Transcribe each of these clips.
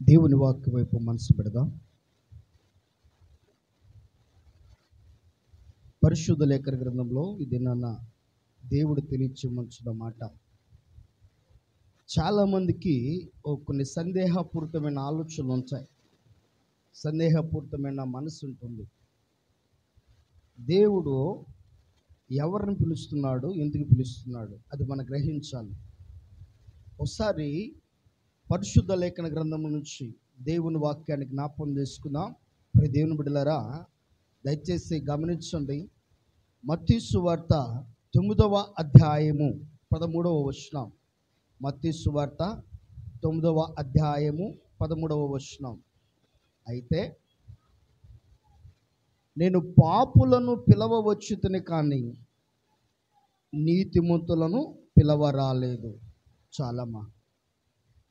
దేవుని వాక్యం వైపు మనసు పెడదాం. పరిశుద్ధ లేఖన గ్రంథంలో ఇది నాన్న దేవుడు తెలియచేయమంచున్న మాట. చాలామందికి కొన్ని సందేహపూరితమైన ఆలోచనలు ఉంటాయి, సందేహపూరితమైన మనసు ఉంటుంది. దేవుడు ఎవరిని పిలుస్తున్నాడు, ఎందుకు పిలుస్తున్నాడు, అది మనం గ్రహించాలి. ఒకసారి పరిశుద్ధ లేఖన గ్రంథం నుంచి దేవుని వాక్యాన్ని జ్ఞాపకం చేసుకుందాం. మరి దేవుని బిడ్డలారా, దయచేసి గమనించండి. మత్తయి సువార్త 9వ అధ్యాయము 13వ వచనం. మత్తయి సువార్త 9వ అధ్యాయము 13వ వచనం. అయితే నేను పాపులను పిలవవచ్చుతని కానీ నీతిమంతులను పిలవరాలేదు. చాలమ్మా.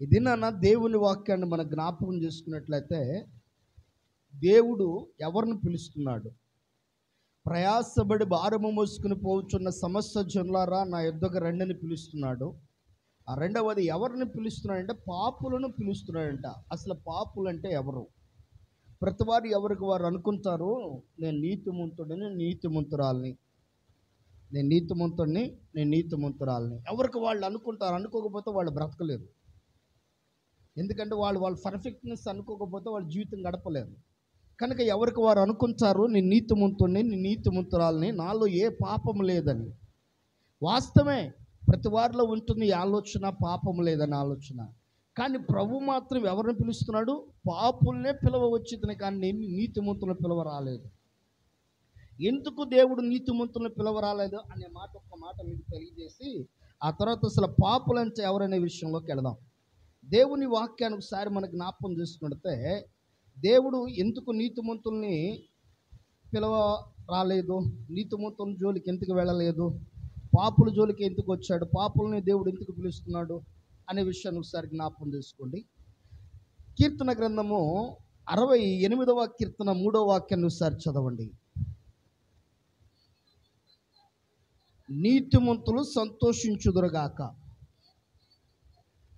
ఇది నాన్న దేవుని వాక్యాన్ని మనం జ్ఞాపకం చేసుకున్నట్లయితే, దేవుడు ఎవరిని పిలుస్తున్నాడు? ప్రయాసపడి భారము మోసుకుని పోవచ్చున్న సమస్త జనులారా నా యొద్దకు రండిని పిలుస్తున్నాడు. ఆ రెండవది ఎవరిని పిలుస్తున్నాడంటే పాపులను పిలుస్తున్నాడంట. అసలు పాపులు అంటే ఎవరు? ప్రతివారు ఎవరికి వారు అనుకుంటారు, నేను నీతిమంతుడిని, నీతిమంతురాల్ని, నేను నీతిమంతుడిని, నేను నీతిమంతురాల్ని. ఎవరికి వాళ్ళు అనుకుంటారు. అనుకోకపోతే వాళ్ళు బ్రతకలేరు. ఎందుకంటే వాళ్ళ పర్ఫెక్ట్నెస్ అనుకోకపోతే వాళ్ళ జీవితం గడపలేరు. కనుక ఎవరికి వారు అనుకుంటారు, నేను నీతిమంతుడిని, నేను నీతిమంతురాల్ని, నాలో ఏ పాపం లేదని. వాస్తవమే, ప్రతి వారిలో ఉంటుంది ఈ ఆలోచన, పాపం లేదని ఆలోచన. కానీ ప్రభు మాత్రం ఎవరిని పిలుస్తున్నాడు? పాపుల్నే పిలవవచ్చుతని కానీ నేను నీతిమంతులను పిలవరాలేదు. ఎందుకు దేవుడు నీతిమంతులను పిలవరాలేదు అనే మాట, ఒక్క మాట మీకు తెలియజేసి ఆ తర్వాత అసలు పాపులంటే ఎవరనే విషయంలోకి వెళదాం. దేవుని వాక్యాన్ని ఒకసారి మనకు జ్ఞాపకం చేసుకుంటే, దేవుడు ఎందుకు నీతిమంతుల్ని పిలవ రాలేదు, నీతిమంతుల జోలికి ఎందుకు వెళ్ళలేదు, పాపుల జోలికి ఎందుకు వచ్చాడు, పాపుల్ని దేవుడు ఎందుకు పిలుస్తున్నాడు అనే విషయాన్ని ఒకసారి జ్ఞాపకం చేసుకోండి. కీర్తన గ్రంథము 68వ కీర్తన 3వ వాక్యాన్ని ఒకసారి చదవండి. నీతిమంతులు సంతోషించుదురుగాక,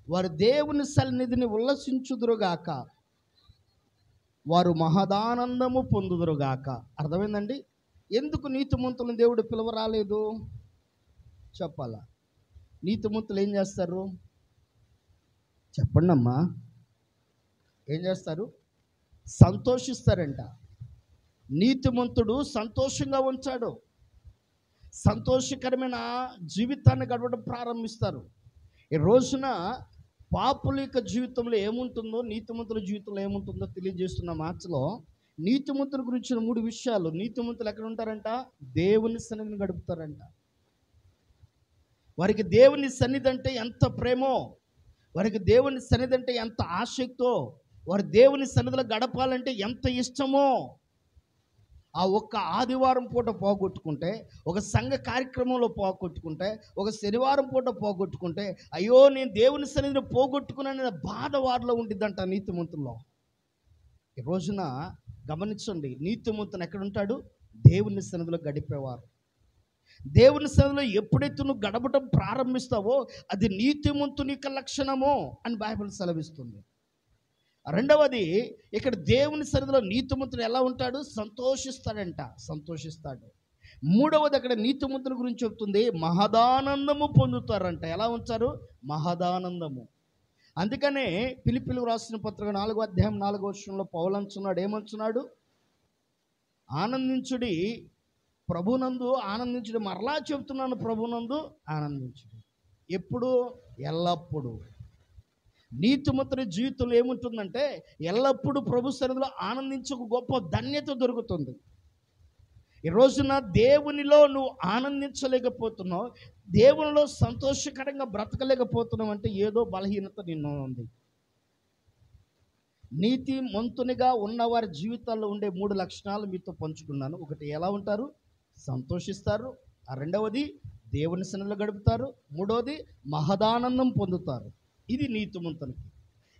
వారు దేవుని సన్నిధిని ఉల్లసించుదురుగాక, వారు మహదానందము పొందుదురుగాక. అర్థమైందండి? ఎందుకు నీతిమంతులను దేవుడు పిలవరాలేదు చెప్పాలా? నీతిమంతులు ఏం చేస్తారు చెప్పండి అమ్మా? ఏం చేస్తారు? సంతోషిస్తారంట. నీతిమంతుడు సంతోషంగా ఉంచాడు, సంతోషకరమైన జీవితాన్ని గడపడం ప్రారంభిస్తారు. ఈ రోజున పాపుల యొక్క జీవితంలో ఏముంటుందో, నీతిమంతుల జీవితంలో ఏముంటుందో తెలియజేస్తున్న మ్యాచ్లో నీతిమంతుల గురించిన 3 విషయాలు. నీతిమంతులు ఎక్కడ ఉంటారంట? దేవుని సన్నిధిని గడుపుతారంట. వారికి దేవుని సన్నిధి అంటే ఎంత ప్రేమో, వారికి దేవుని సన్నిధి అంటే ఎంత ఆసక్తో, వారి దేవుని సన్నిధిలో గడపాలంటే ఎంత ఇష్టమో, ఆ ఒక్క ఆదివారం పూట పోగొట్టుకుంటే, ఒక సంఘ కార్యక్రమంలో పోగొట్టుకుంటే, ఒక శనివారం పూట పోగొట్టుకుంటే, అయ్యో నేను దేవుని సన్నిధిని పోగొట్టుకున్నాననే బాధ వారిలో ఉండిద్దంట నీతిమంతుల్లో. ఈ రోజున గమనించండి, నీతిమంతుని ఎక్కడ ఉంటాడు? దేవుని సన్నిధిలో గడిపేవారు. దేవుని సన్నిధిలో ఎప్పుడైతే నువ్వు గడపటం ప్రారంభిస్తావో అది నీతిమంతుని యొక్క లక్షణము అని బైబిల్ సెలవిస్తుంది. రెండవది, ఇక్కడ దేవుని సన్నిధిలో నీతిమంతుడు ఎలా ఉంటాడు? సంతోషిస్తాడంట, సంతోషిస్తాడు. మూడవది, అక్కడ నీతిమంతుల గురించి చెప్తుంది, మహదానందము పొందుతారంట. ఎలా ఉంచారు? మహదానందము. అందుకనే ఫిలిప్పీయులకు రాసిన పత్రిక 4వ అధ్యాయం 4వ వచనంలో పౌలు అంటున్నాడు, ఏమంటున్నాడు? ఆనందించుడి ప్రభునందు, ఆనందించుడి. మరలా చెప్తున్నాను, ప్రభునందు ఆనందించుడి. ఎప్పుడు? ఎల్లప్పుడూ. నీతిమంతుని జీవితంలో ఏముంటుందంటే ఎల్లప్పుడూ ప్రభు సన్నిధిలో ఆనందించక గొప్ప ధన్యత దొరుకుతుంది. ఈ రోజున దేవునిలో నువ్వు ఆనందించలేకపోతున్నావు, దేవునిలో సంతోషకరంగా బ్రతకలేకపోతున్నావు అంటే ఏదో బలహీనత నిన్ను ఉంది. నీతిమంతునిగా ఉన్నవారి జీవితాల్లో ఉండే 3 లక్షణాలు మీతో పంచుకున్నాను. ఒకటి, ఎలా ఉంటారు? సంతోషిస్తారు. ఆ రెండవది, దేవుని సన్నిధిలో గడుపుతారు. మూడవది, మహదానందం పొందుతారు. ఇది నీతిమంతునికి.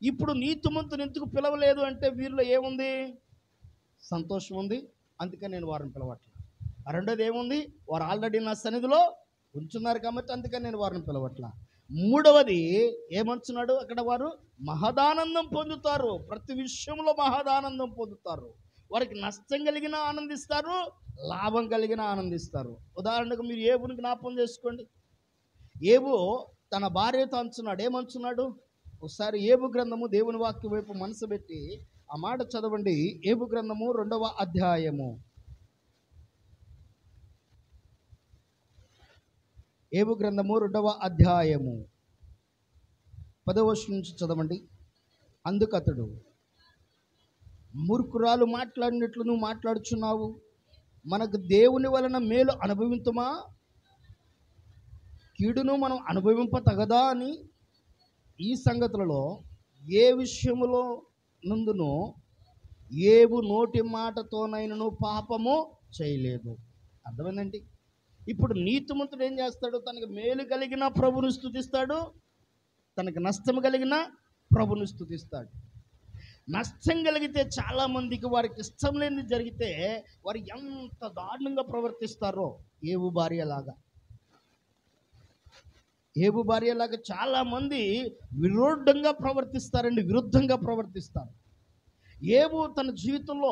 ఇప్పుడు నీతిమంతుని ఎందుకు పిలవలేదు అంటే వీరిలో ఏముంది? సంతోషం ఉంది, అందుకని నేను వారిని పిలవట్లేదు. ఆ రెండోది ఏముంది? వారు ఆల్రెడీ నా సన్నిధిలో ఉంచున్నారు కాబట్టి అందుకని నేను వారిని పిలవట్లా. మూడవది ఏమంటున్నాడు అక్కడ? వారు మహదానందం పొందుతారు. ప్రతి విషయంలో మహదానందం పొందుతారు. వారికి నష్టం కలిగినా ఆనందిస్తారు, లాభం కలిగినా ఆనందిస్తారు. ఉదాహరణకు మీరు ఏబుని జ్ఞాపకం చేసుకోండి. ఏబు తన భార్యతో అంటున్నాడు, ఏమంటున్నాడు? ఒకసారి ఏబు గ్రంథము దేవుని వాక్యం వైపు మనసు పెట్టి ఆ మాట చదవండి. ఏబు గ్రంథము 2వ అధ్యాయము. ఏబు గ్రంథము 2వ అధ్యాయము 10వ వచనం నుంచి చదవండి. అందుకతడు, మూర్ఖురాలు మాట్లాడినట్లు నువ్వు మాట్లాడుచున్నావు, మనకు దేవుని వలన మేలు అనుభవింతుమా, కీడును మనం అనుభవింప తగదా అని ఈ సంగతులలో ఏ విషయములో నందునో ఏవు నోటి మాటతోనైనను పాపము చేయలేదు. అర్థమైందండి? ఇప్పుడు నీతిమంతుడు ఏం చేస్తాడు? తనకు మేలు కలిగిన ప్రభుని స్తుతిస్తాడు, తనకు నష్టం కలిగిన ప్రభుని స్తుతిస్తాడు. నష్టం కలిగితే చాలామందికి వారికి ఇష్టం లేనిది జరిగితే వారు ఎంత దారుణంగా ప్రవర్తిస్తారో, ఏవు భార్యలాగా. ఏబు భార్యలాగా చాలామంది విరుద్ధంగా ప్రవర్తిస్తారండి, విరుద్ధంగా ప్రవర్తిస్తారు. ఏబు తన జీవితంలో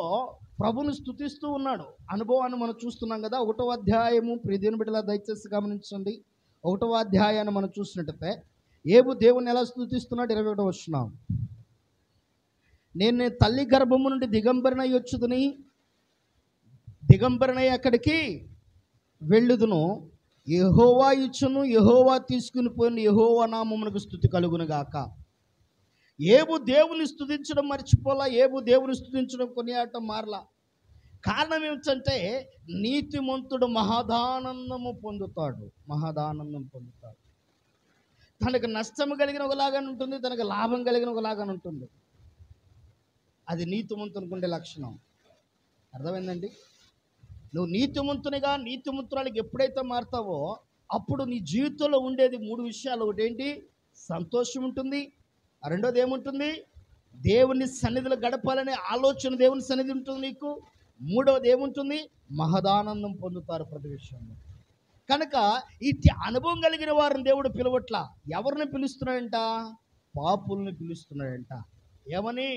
ప్రభుని స్తుతిస్తూ ఉన్నాడు. అనుభవాన్ని మనం చూస్తున్నాం కదా. 1వ అధ్యాయము, ప్రియదేవుని బిడ్డలా దయచేసి గమనించండి. 1వ అధ్యాయాన్ని మనం చూసినట్టయితే ఏబు దేవుని ఎలా స్తుతిస్తున్నాడు? 21వ వచనం, నేను తల్లి గర్భము నుండి దిగంబరినై వచ్చుదుని, దిగంబరినై అక్కడికి వెళ్ళుదును, యెహోవా ఇచ్చును, యెహోవా తీసుకుని పోయిన యెహోవా నామమునకు స్తుతి కలుగును గాక. ఏబు దేవుని స్తుతించడం మర్చిపోలా, ఏబు దేవుని స్తుతించడం కొనియాడటం మారలా. కారణం ఏమిటంటే నీతిమంతుడు మహదానందము పొందుతాడు, మహదానందం పొందుతాడు. తనకు నష్టం కలిగిన ఒకలాగానే ఉంటుంది, తనకు లాభం కలిగిన ఒకలాగానే ఉంటుంది. అది నీతిమంతునికి ఉండే లక్షణం. అర్థమైందండి? నువ్వు నీతిమంతునిగా, నీతిమంతురాలికి ఎప్పుడైతే మారుతావో అప్పుడు నీ జీవితంలో ఉండేది 3 విషయాలు. ఒకటి ఏంటి? సంతోషం ఉంటుంది. రెండోది ఏముంటుంది? దేవుని సన్నిధిలో గడపాలనే ఆలోచన దేవుని సన్నిధి ఉంటుంది నీకు. మూడవది ఏముంటుంది? మహదానందం పొందుతారు ప్రతి విషయంలో. కనుక ఇట్టి అనుభవం కలిగిన వారిని దేవుడు పిలవట్లా. ఎవరిని పిలుస్తున్నాడంట? పాపుల్ని పిలుస్తున్నాడంట. ఏమని?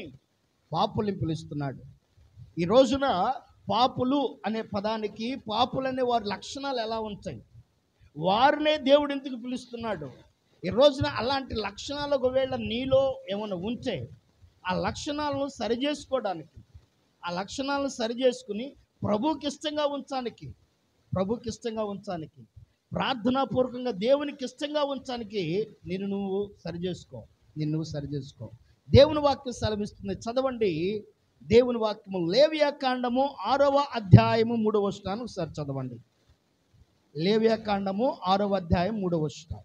పాపుల్ని పిలుస్తున్నాడు. ఈ రోజున పాపులు అనే పదానికి, పాపులనే వారి లక్షణాలు ఎలా ఉంటాయి, వారినే దేవుడు ఎందుకు పిలుస్తున్నాడు? ఈ రోజున అలాంటి లక్షణాలు ఒకవేళ నీలో ఏమైనా ఉంటే ఆ లక్షణాలను సరిచేసుకోవడానికి, ఆ లక్షణాలను సరిచేసుకుని ప్రభువుకి ఇష్టంగా ఉంచడానికి, ప్రార్థనాపూర్వకంగా దేవునికి ఇష్టంగా ఉంచడానికి నువ్వు సరిచేసుకో. దేవుని వాక్యం సెలవిస్తుంది. చదవండి దేవుని వాక్యము. లేవియా కాండము 6వ అధ్యాయము 3వ వచనాన్ని ఒకసారి చదవండి. లేవియా కాండము 6వ అధ్యాయం 3వ వచనం.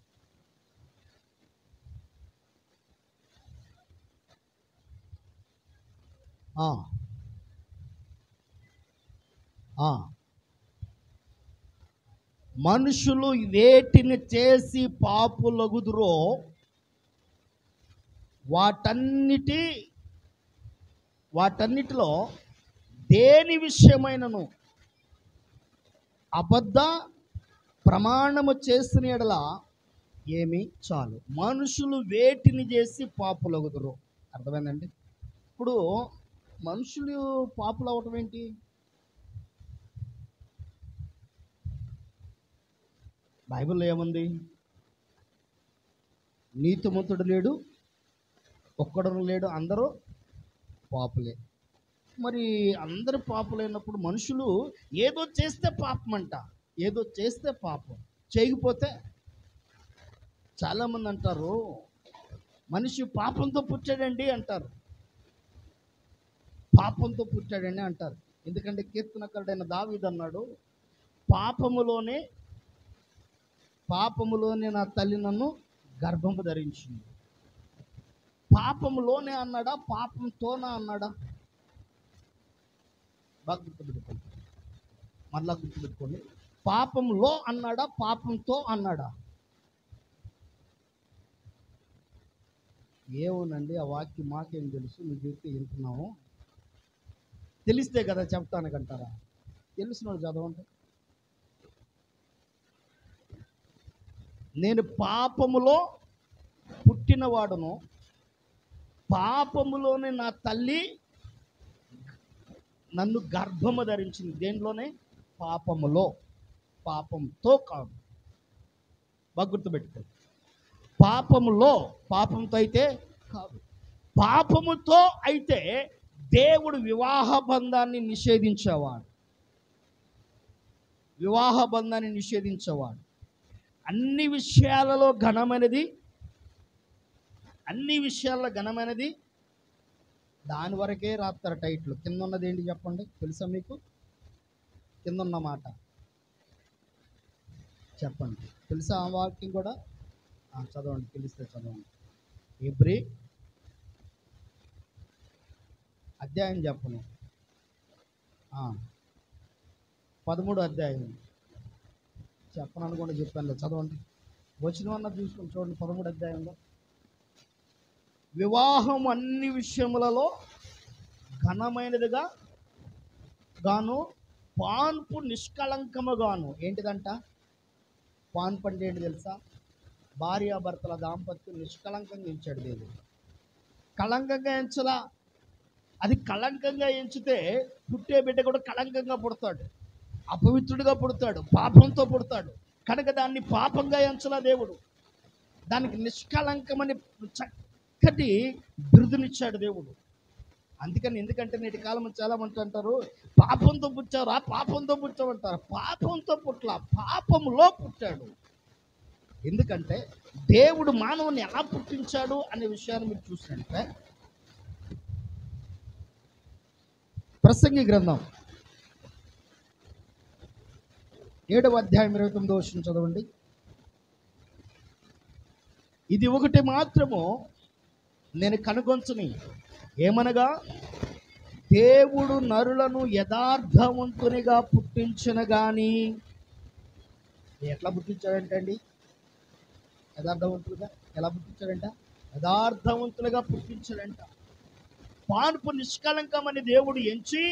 మనుషులు వేటిని చేసి పాపులగుదురో వాటన్నిటిలో దేని విషయమైనను అబద్ధ ప్రమాణము చేసిన యెడల ఏమి చాలు. మనుషులు వేటిని చేసి పాపులగుదురో. అర్థమైందండి? ఇప్పుడు మనుషులు పాపులు అవటం ఏంటి? బైబిల్లో ఏముంది? నీతిమంతుడు లేడు, ఒక్కడు లేడు, అందరూ పాపులే. మరి అందరు పాపులైనప్పుడు మనుషులు ఏదో చేస్తే పాపం, చేయకపోతే చాలామంది అంటారు మనిషి పాపంతో పుట్టాడండి అంటారు. ఎందుకంటే కీర్తనకారుడైన దావీదు అన్నాడు, పాపములోనే నా తల్లి నన్ను గర్భము ధరించింది. పాపములోనే అన్నాడా, పాపంతోనా అన్నాడా? బాగా గుర్తుపెట్టుకోండి. పాపంలో అన్నాడా, పాపంతో అన్నాడా? ఏమోనండి, ఆ వాక్యం మాకేం తెలుసు, నువ్వు చెప్తే వింటున్నాము. తెలిస్తే కదా చెప్తానకంటారా? తెలిసిన వాళ్ళు చదవండి. నేను పాపములో పుట్టినవాడును, పాపములోనే నా తల్లి నన్ను గర్భము ధరించింది. దేంట్లోనే? పాపములో. పాపంతో కాదు. బాగా గుర్తుపెట్టుకో. పాపములో, పాపంతో అయితే కాదు. పాపముతో అయితే దేవుడు వివాహ బంధాన్ని నిషేధించేవాడు. వివాహ బంధాన్ని నిషేధించేవాడు. అన్ని విషయాలలో ఘనమైనది దాని వరకే రాస్తారు టైటిల్. కింద ఉన్నది ఏంటి చెప్పండి? తెలుసా మీకు? కింద ఉన్న మాట చెప్పండి. తెలుసా ఆ వాక్యం కూడా? చదవండి, తెలిస్తే చదవండి. హెబ్రీ అధ్యాయం చెప్పను. 13వ అధ్యాయం చెప్పను అనుకుంటే చెప్పాను. చదవండి. వచనం చూసుకొని చూడండి. 13వ అధ్యాయంలో వివాహం అన్ని విషయములలో ఘనమైనదిగా గాను, పాన్పు నిష్కళంకముగాను. ఏంటిదంట? పాన్పు అంటే ఏంటి తెలుసా? భార్యాభర్తల దాంపత్యం నిష్కళంకంగా ఎంచాడు దేవుడు. కళంకంగా ఎంచలా. అది కళంకంగా ఎంచితే పుట్టే బిడ్డ కూడా కళంకంగా పుడతాడు, అపవిత్రుడిగా పుడతాడు, పాపంతో పుడతాడు. కనుక దాన్ని పాపంగా ఎంచలా దేవుడు. దానికి నిష్కళంకమని చక్కటి బిరుదునిచ్చాడు దేవుడు. అందుకని, ఎందుకంటే నేటి కాలం చాలా మంది అంటారు, పాపంతో పుట్టారా, పాపంతో పుట్టామంటారు. పాపంతో పుట్ల, పాపంలో పుట్టాడు. ఎందుకంటే దేవుడు మానవుని ఎలా పుట్టించాడు అనే విషయాన్ని మీరు చూసినట్టే ప్రసంగి గ్రంథం 7వ అధ్యాయం 29వ వచనం చదవండి. ఇది ఒకటి మాత్రము నేను కనుగొంచుని, ఏమనగా దేవుడు నరులను యథార్థవంతునిగా పుట్టించిన గాని. ఎట్లా పుట్టించాడంటండి? యథార్థవంతులుగా. ఎలా పుట్టించాడంట? యథార్థవంతులుగా పుట్టించాడంట. పాన్పు నిష్కళంకమని దేవుడు ఎంచి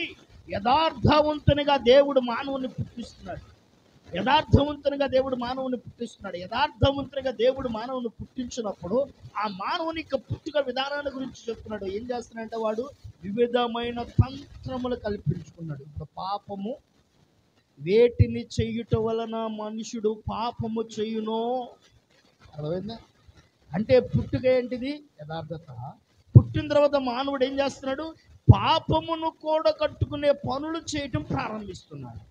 యథార్థవంతునిగా దేవుడు మానవుని పుట్టిస్తున్నాడు. యథార్థవంతునిగా దేవుడు మానవుని పుట్టించినప్పుడు ఆ మానవుని యొక్క పుట్టుక విధానాల గురించి చెప్తున్నాడు. ఏం చేస్తున్నాడంటే వాడు వివిధమైన తంత్రములు కల్పించుకున్నాడు. ఇప్పుడు పాపము వేటిని చెయ్యుట వలన మనుషుడు పాపము చేయునో అర్థమైందా? అంటే పుట్టుక ఏంటిది? యథార్థత. పుట్టిన తర్వాత మానవుడు ఏం చేస్తున్నాడు? పాపమును కూడా కట్టుకునే పనులు చేయటం ప్రారంభిస్తున్నాడు.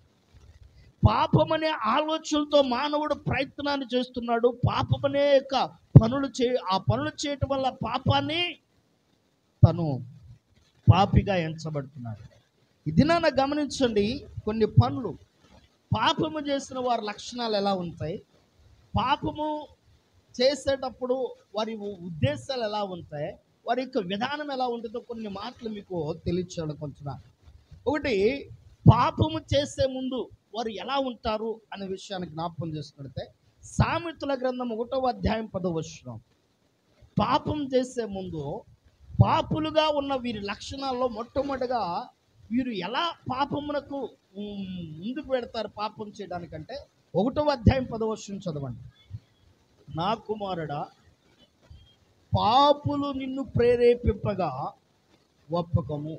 పాపమనే ఆలోచనలతో మానవుడు ప్రయత్నాన్ని చేస్తున్నాడు. పాపమనే యొక్క ఆ పనులు చేయటం వల్ల పాపాన్ని తను పాపిగా ఎంచబడుతున్నాడు. ఇది నాన్న గమనించండి. కొన్ని పనులు పాపము చేసిన వారి లక్షణాలు ఎలా ఉంటాయి, పాపము చేసేటప్పుడు వారి ఉద్దేశాలు ఎలా ఉంటాయి, వారి యొక్క విధానం ఎలా ఉంటుందో కొన్ని మాటలు మీకు తెలియచేయాలనుకుంటున్నాను. ఒకటి, పాపము చేసే ముందు వారు ఎలా ఉంటారు అనే విషయాన్ని జ్ఞాపకం చేసుకుంటే, సామెతల గ్రంథం 1వ అధ్యాయం 10వ వచనం. పాపం చేసే ముందు పాపులుగా ఉన్న వీరి లక్షణాల్లో మొట్టమొదటిగా వీరు ఎలా పాపమునకు ముందుకు పెడతారు పాపం చేయడానికంటే 1వ అధ్యాయం 10వ వచనం చదవండి. నా కుమారుడా, పాపులు నిన్ను ప్రేరేపింపగా ఒప్పకము.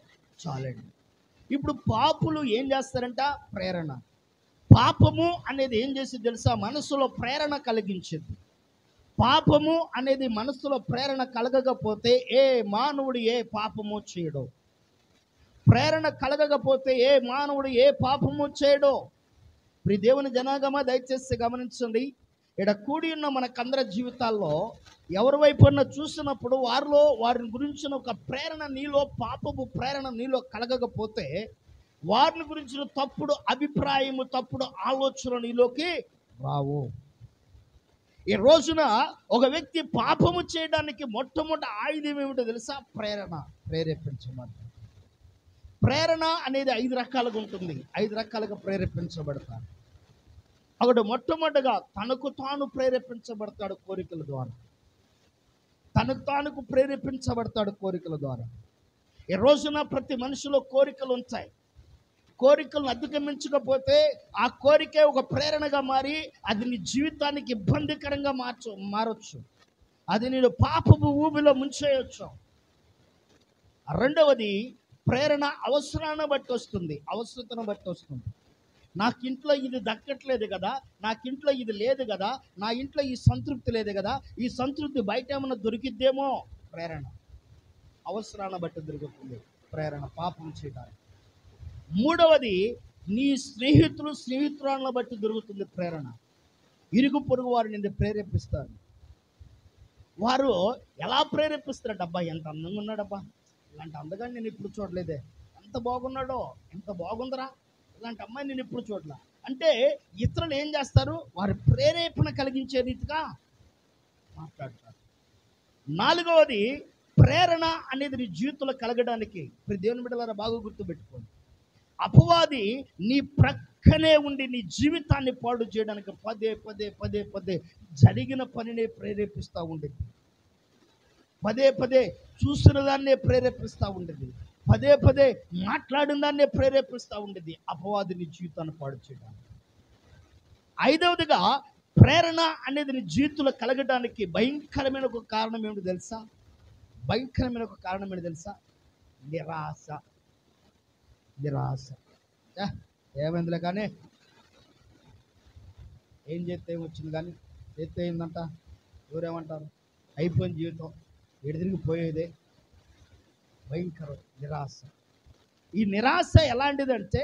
చాలండి. ఇప్పుడు పాపులు ఏం చేస్తారంట? ప్రేరణ. పాపము అనేది ఏం చేసి తెలుసా? మనసులో ప్రేరణ కలిగించింది. పాపము అనేది మనసులో ప్రేరణ కలగకపోతే ఏ మానవుడు ఏ పాపము చేయడు. ప్రేరణ కలగకపోతే ఏ మానవుడు ఏ పాపము చేయడు. ప్రియ దేవుని జనాగమ, దయచేసి గమనించండి. ఇక్కడ కూడి ఉన్న మనకందరి జీవితాల్లో ఎవరి వైపున్నా చూసినప్పుడు వారిని గురించిన ఒక ప్రేరణ నీలో, పాపపు ప్రేరణ నీలో కలగకపోతే వారిని గురించిన తప్పుడు అభిప్రాయము, తప్పుడు ఆలోచన నీలోకి రావు. ఈ రోజున ఒక వ్యక్తి పాపము చేయడానికి మొట్టమొదటి ఆయుధం ఏమిటో తెలుసా? ప్రేరణ. ప్రేరేపించబడతారు. ప్రేరణ అనేది 5 రకాలుగా ఉంటుంది. 5 రకాలుగా ప్రేరేపించబడతారు. ఒకటి, మొట్టమొదటిగా తనకు తాను ప్రేరేపించబడతాడు కోరికల ద్వారా. కోరికల ద్వారా. ఈ రోజున ప్రతి మనిషిలో కోరికలు ఉంటాయి. కోరికలను అధిగమించకపోతే ఆ కోరికే ఒక ప్రేరణగా మారి అది నీ జీవితానికి ఇబ్బందికరంగా మారొచ్చు. అది నేను పాపపు ఊబిలో ముంచేయొచ్చు. రెండవది, ప్రేరణ అవసరాన్ని బట్టి వస్తుంది, అవసరతను బట్టి వస్తుంది. నాకు ఇంట్లో ఇది దక్కట్లేదు కదా, నాకు ఇంట్లో ఇది లేదు కదా, నా ఇంట్లో ఈ సంతృప్తి లేదు కదా, ఈ సంతృప్తి బయట ఏమన్నా దొరికిద్దేమో. ప్రేరణ అవసరాన్ని బట్టి దొరుకుతుంది, ప్రేరణ పాపం చేయడానికి. మూడవది, నీ స్నేహితురాలను బట్టి దొరుకుతుంది ప్రేరణ. ఇరుగు పొరుగు వారు నిన్ను ప్రేరేపిస్తారు. వారు ఎలా ప్రేరేపిస్తారట, అబ్బా ఎంత అందంగా ఉన్నాడబ్బా, ఇలాంటి అందగాన్ని నేను ఇప్పుడు చూడలేదే, ఎంత బాగున్నాడో, ఎంత బాగుందరా, ఇలాంటి అమ్మాయి నేను ఇప్పుడు చూడలే అంటే ఇతరులు ఏం చేస్తారు, వారి ప్రేరేపణ కలిగించే రీతిగా మాట్లాడతారు. నాలుగవది, ప్రేరణ అనేది నీ జీవితంలో కలగడానికి, ఇప్పుడు దేవుని బిడ్డలారా బాగా గుర్తుపెట్టుకోండి, అపవాది నీ ప్రక్కనే ఉండి నీ జీవితాన్ని పాడు చేయడానికి పదే పదే పదే పదే జరిగిన పనినే ప్రేరేపిస్తూ ఉండేది, పదే పదే చూసిన దాన్నే ప్రేరేపిస్తూ ఉండేది, పదే పదే మాట్లాడిన దాన్నే ప్రేరేపిస్తూ ఉండేది అపవాది నీ జీవితాన్ని పాడు చేయడానికి. ఐదవదిగా, ప్రేరణ అనేది నీ జీవితంలో కలగడానికి భయంకరమైన ఒక కారణం ఏమిటి తెలుసా? భయంకరమైన ఒక కారణం ఏంటి తెలుసా? నిరాశ. నిరాశ. ఏమైందిలే కానీ, ఏం చేస్తే ఏమొచ్చింది కానీ, చేస్తే ఏందంట, ఎవరేమంటారు, అయిపోయిన జీవితం, ఎడిదిరిగి పోయేదే. భయంకరం నిరాశ. ఈ నిరాశ ఎలాంటిదంటే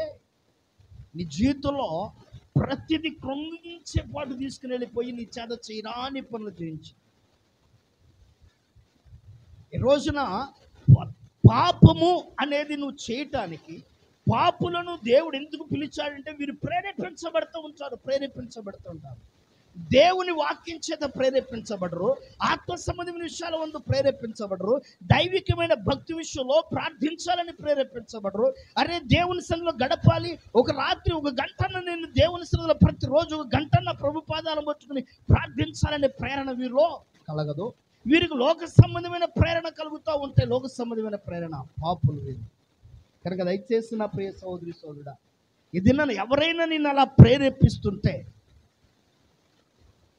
నీ జీవితంలో ప్రతిదీ కృంగించే పాటు తీసుకుని వెళ్ళిపోయి నీ చేత చేయరాని పనులు చేయించి, ఈ రోజున పాపము అనేది నువ్వు చేయటానికి, పాపులను దేవుడు ఎందుకు పిలిచాడంటే వీరు ప్రేరేపించబడుతూ ఉంటారు. దేవుని వాక్యం చేత ప్రేరేపించబడరు, ఆత్మ సంబంధమైన విషయాల వందు ప్రేరేపించబడరు, దైవికమైన భక్తి విషయంలో ప్రార్థించాలని ప్రేరేపించబడరు. అరే దేవుని సన్నిధిలో గడపాలి, ఒక రాత్రి 1 గంటన్న నేను దేవుని సన్నిధిలో ప్రతిరోజు 1 గంటన్న ప్రభు పాదాలను పట్టుకుని ప్రార్థించాలనే ప్రేరణ వీరిలో కలగదు. వీరికి లోక సంబంధమైన ప్రేరణ కలుగుతూ ఉంటే, లోక సంబంధమైన ప్రేరణ పాపులు వీరు. కనుక దయచేసి నా ప్రియ సోదరి సోదరుడా, ఇది నన్ను ఎవరైనా నిన్ను అలా ప్రేరేపిస్తుంటే,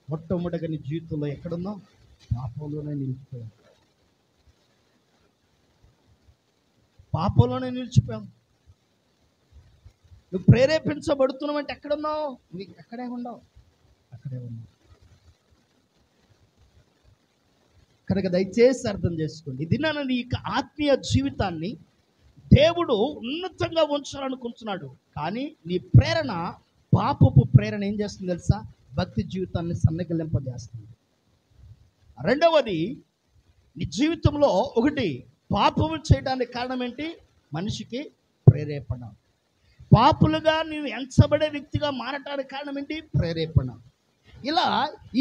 మొట్టమొదటిగా నీ జీవితంలో ఎక్కడున్నావు? పాపంలోనే నిలిచిపోయావు. పాపంలోనే నిలిచిపోయావు. నువ్వు ప్రేరేపించబడుతున్నావు అంటే ఎక్కడున్నావు? నీకు ఎక్కడే ఉండవు, అక్కడే ఉన్నావు. కనుక దయచేసి అర్థం చేసుకోండి, ఇది నన్ను నీ ఆత్మీయ జీవితాన్ని దేవుడు ఉన్నతంగా ఉంచాలనుకుంటున్నాడు. కానీ నీ ప్రేరణ, పాపపు ప్రేరణ ఏం చేస్తుంది తెలుసా? భక్తి జీవితాన్ని సన్నగిల్లింపజేస్తుంది. రెండవది, నీ జీవితంలో ఒకటి, పాపము చేయడానికి కారణం ఏంటి? మనిషికి ప్రేరేపణ. పాపులుగా నీవు ఎంచబడే వ్యక్తిగా మారటానికి కారణం ఏంటి? ప్రేరేపణ. ఇలా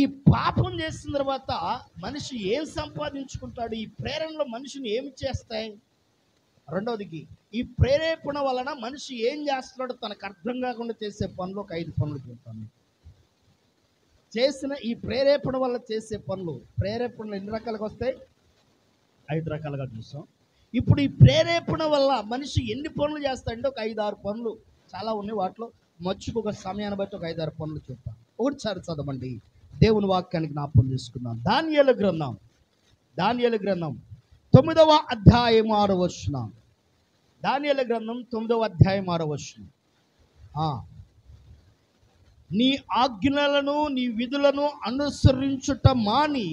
ఈ పాపం చేసిన తర్వాత మనిషి ఏం సంపాదించుకుంటాడు? ఈ ప్రేరణలో మనిషిని ఏమి చేస్తాయి? రెండవదికి, ఈ ప్రేరేపణ వలన మనిషి ఏం చేస్తున్నాడో తనకు అర్థం కాకుండా చేసే పనులు ఒక 5 పనులు చెప్తాను. చేసిన ఈ ప్రేరేపణ వల్ల చేసే పనులు, ప్రేరేపణలు ఎన్ని రకాలుగా వస్తాయి? 5 రకాలుగా చూసాం. ఇప్పుడు ఈ ప్రేరేపణ వల్ల మనిషి ఎన్ని పనులు చేస్తాడంటే ఒక 5-6 పనులు చాలా ఉన్నాయి. వాటిలో మచ్చుకు ఒక సమయాన్ని బట్టి ఒక 5-6 పనులు చెప్తాను. ఒకటిసారి చదవండి, దేవుని వాక్యానికి జ్ఞాపకం చేసుకుందాం. దానియేలు గ్రంథం 9వ అధ్యాయం 6వ వచనం. దానియేలు గ్రంథం 9వ అధ్యాయం 6వ వచనం. నీ ఆజ్ఞలను నీ విధులను అనుసరించుట మాని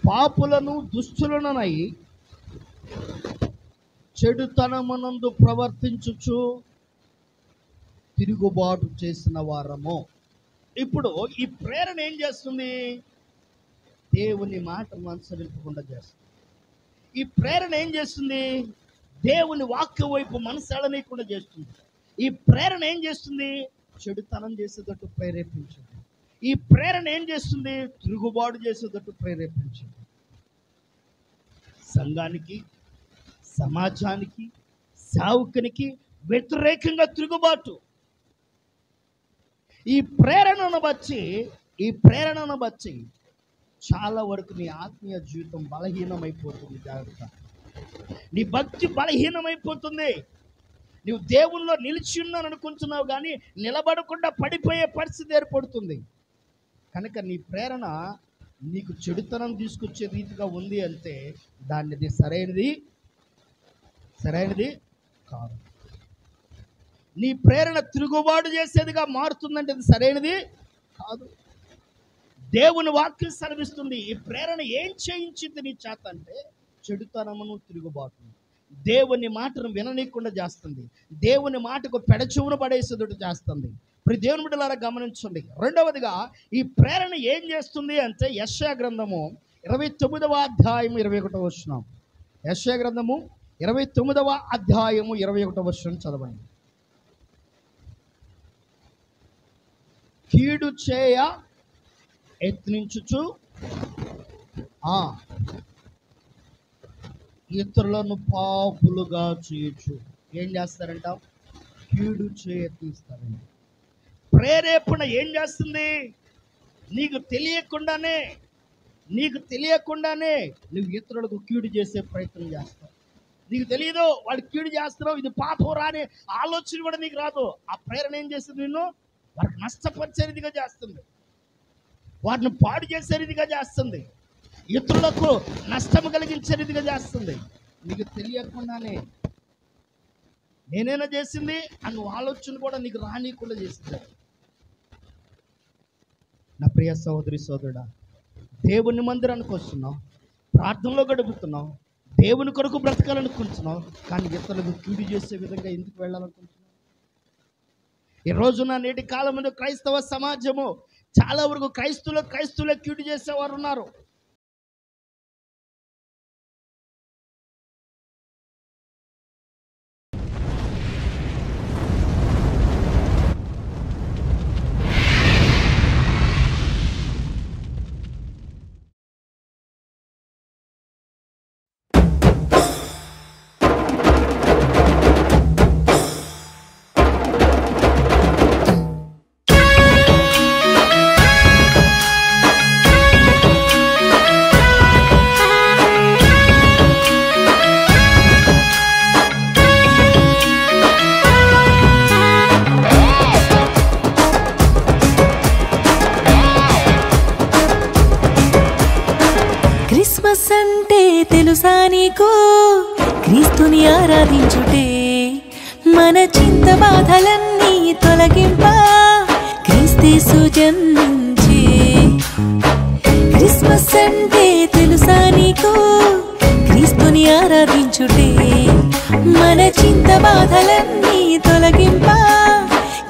పాపులను దుష్టులనై చెడుతనమునందు ప్రవర్తించుచు తిరుగుబాటు చేసిన వారము. ఇప్పుడు ఈ ప్రేరణ ఏం చేస్తుంది? దేవుని మాటను అనుసరించకుండా చేస్తుంది. ఈ ప్రేరణ ఏం చేస్తుంది? దేవుని వాక్యం వైపు మనసు ఎడనీయకుండా చేస్తుంది. ఈ ప్రేరణ ఏం చేస్తుంది? చెడుతనం చేసేటట్టు ప్రేరేపించింది. ఈ ప్రేరణ ఏం చేస్తుంది? తిరుగుబాటు చేసేటట్టు ప్రేరేపించింది. సంఘానికి, సమాజానికి, సేవకునికి వ్యతిరేకంగా తిరుగుబాటు. ఈ ప్రేరణను బట్టి చాలా వరకు నీ ఆత్మీయ జీవితం బలహీనమైపోతుంది. జాగ్రత్త, నీ భక్తి బలహీనమైపోతుంది. నువ్వు దేవుల్లో నిలిచి ఉన్నాను అనుకుంటున్నావు, కానీ నిలబడకుండా పడిపోయే పరిస్థితి ఏర్పడుతుంది. కనుక నీ ప్రేరణ నీకు చెడుతనం తీసుకొచ్చే రీతిగా ఉంది అంటే దానిది సరైనది కాదు. నీ ప్రేరణ తిరుగుబాటు చేసేదిగా మారుతుందంటే అది సరైనది కాదు. దేవుని వాక్యం సెలవిస్తుంది. ఈ ప్రేరణ ఏం చేయించింది నీ చేత అంటే చెడుతనమును, తిరుగుబాటును. దేవుని మాటను విననీయకుండా చేస్తుంది. దేవుని మాటకు పెడచెవును పడేసేటట్టు చేస్తుంది. ఇప్పుడు దేవుని బిడ్డలారా గమనించండి. రెండవదిగా ఈ ప్రేరణ ఏం చేస్తుంది అంటే యెషయా గ్రంథము 29వ అధ్యాయము 21వ వచనం. యెషయా గ్రంథము 29వ అధ్యాయము 21వ వచనం చదవండి. కీడు చేయ యత్నించుచు ఇతరులను పాపులుగా చేయొచ్చు. ఏం చేస్తారంట? కీడు చేయ యత్నిస్తారంట. ప్రేరేపణ ఏం చేస్తుంది? నీకు తెలియకుండానే నువ్వు ఇతరులకు కీడు చేసే ప్రయత్నం చేస్తావు. నీకు తెలియదు వాడు కీడు చేస్తున్నావు, ఇది పాపం రాని ఆలోచన కూడా నీకు రాదు. ఆ ప్రేరణ ఏం చేస్తుంది? నిన్ను వారికి నష్టపరిచే రీతిగా చేస్తుంది, వాటిని పాడు చేసే రీతిగా చేస్తుంది, ఇతరులకు నష్టం కలిగించే రీతిగా చేస్తుంది. నీకు తెలియకుండానే నేనైనా చేసింది అను ఆలోచన కూడా నీకు రానియకుండా చేస్తుంది. నా ప్రియ సహోదరి సోదరుడా, దేవుని మందిరానికి వస్తున్నావు, ప్రార్థనలో గడుపుతున్నావు, దేవుని కొరకు బ్రతకాలనుకుంటున్నావు, కానీ ఇతరులకు కీడు చేసే విధంగా ఎందుకు వెళ్ళాలనుకుంటున్నావు? ఈ రోజున నేటి కాలంలో క్రైస్తవ సమాజము చాలా వరకు క్రైస్తువులే కీడు చేసేవారు ఉన్నారు. క్రిస్మస్ అంటే తెలుసా నీకు? క్రీస్తుని ఆరాధించుటే మన చింత బాధలన్నీ తొలగింప క్రీస్తేసు జన్మించే. క్రిస్మస్ అంటే తెలుసా నీకు? క్రీస్తుని ఆరాధించుటే మన చింత బాధలన్నీ తొలగింప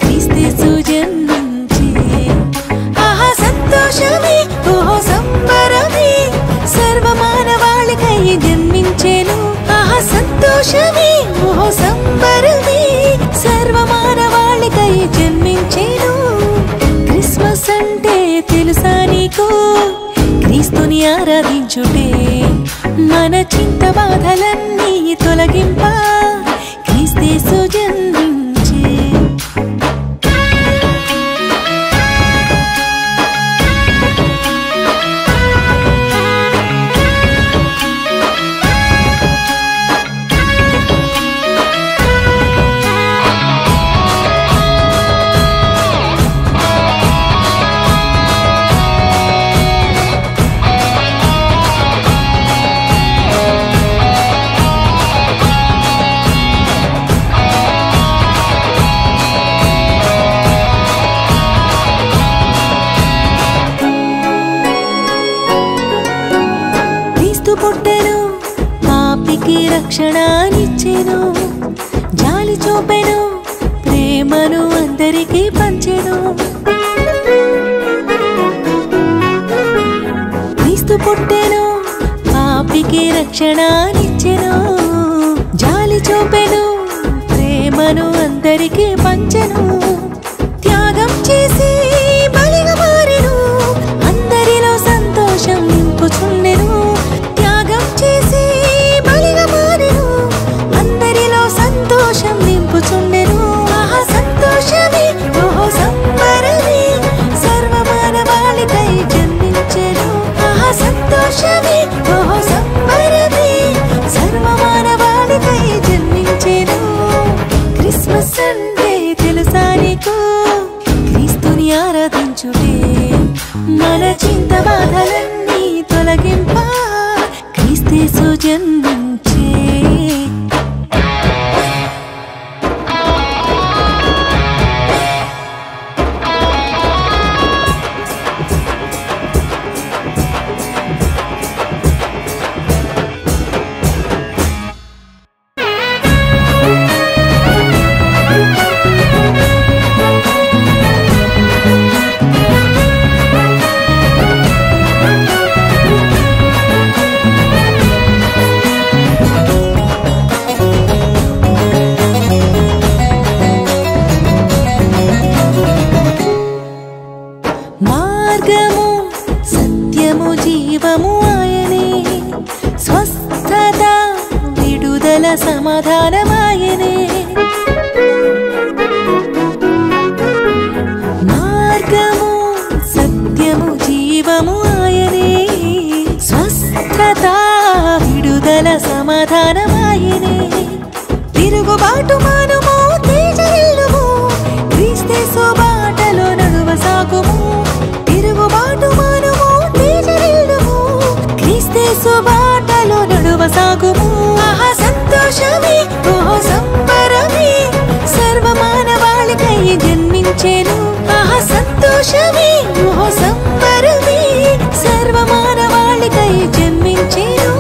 క్రీస్తేసు జన్మించే. ఆహా సంతోషమే, ఓహో సంబరమే, సర్వమానవాళికై జన్మించేను. ఆహా సంతోషమే, ఓహో సంబరమే, సర్వమానవాళికై జన్మించేను. క్రిస్మస్ అంటే తెలుసా నీకు? క్రీస్తుని ఆరాధించుటే మన చింత బాధలన్నీ తొలగింప క్రీస్తేసు జన్మించే. పుట్టెను, పాపికి రక్షణనిచ్చెను, జాలి చూపెను, ప్రేమను అందరికీ పంచెను. క్రీస్తు పుట్టెను, పాపికి రక్షణనిచ్చెను, జాలి చూపెను, ప్రేమను అందరికీ పంచెను. త్యాగం చేసి బలిగా మారెను, అందరిలో సంతోషం నింపుచుండెను. క్రిస్మస్ అంటే తెలుసా నీకు? క్రీస్తుని విడుదల సమాధానమాయనే. మార్గము సత్యము జీవము ఆయనే, స్వస్థత విడుదల సమాధానమాయనే. తిరుగుబాటు మానుము తేజరిల్లుము, క్రీస్తేసు బాటలో నడువ సాగుము. తిరుగుబాటు మానుము తేజరిల్లుము, క్రీస్తేసు బాటలో నడువ సాగుము. ఆహా సంతోషమే ఓహో సంబరమే, సర్వమానవాళికై జన్మించెను. ఆహా సంతోషమే ఓహో సంబరమే, సర్వమానవాళికై జన్మించెను.